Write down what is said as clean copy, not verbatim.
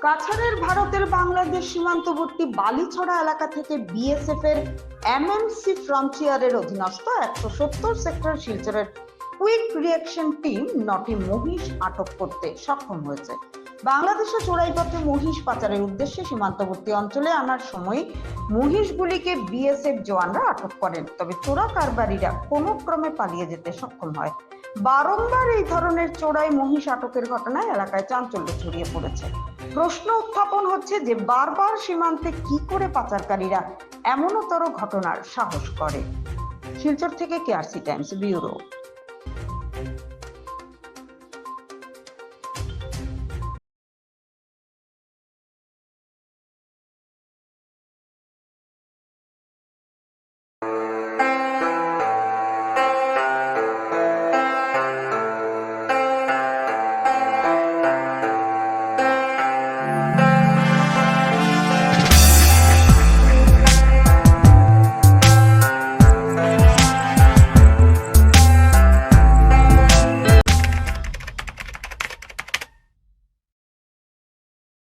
কাছাড়ের ভারতের বাংলাদেশ সীমান্তবর্তী বালিছড়া এলাকা থেকে বিএসএফ এর এমএমসি ফ্রন্টিয়ারের অধীনস্থ 170 সেক্টর শিলচরের কুইক রিঅ্যাকশন টিম 9টি মহিষ আটক করতে সক্ষম হয়েছে। বাংলাদেশে চোরাইপথে মহিষ পাচারের উদ্দেশ্যে সীমান্তবর্তী অঞ্চলে আনার সময় মহিষগুলিকে বিএসএফ জওয়ানরা আটক করেন, তবে চোরা কারবারিরা কোনো ক্রমে পালিয়ে যেতে সক্ষম হয়। বারংবার এই ধরনের চোরাই মহিষ আটকের ঘটনায় এলাকায় চাঞ্চল্য ছড়িয়ে পড়েছে। প্রশ্ন উত্থাপন হচ্ছে যে বারবার সীমান্তে কি করে পাচারকারীরা এমনতর ঘটনার সাহস করে। শিলচর থেকে কেআরসি টাইমস ব্যুরো।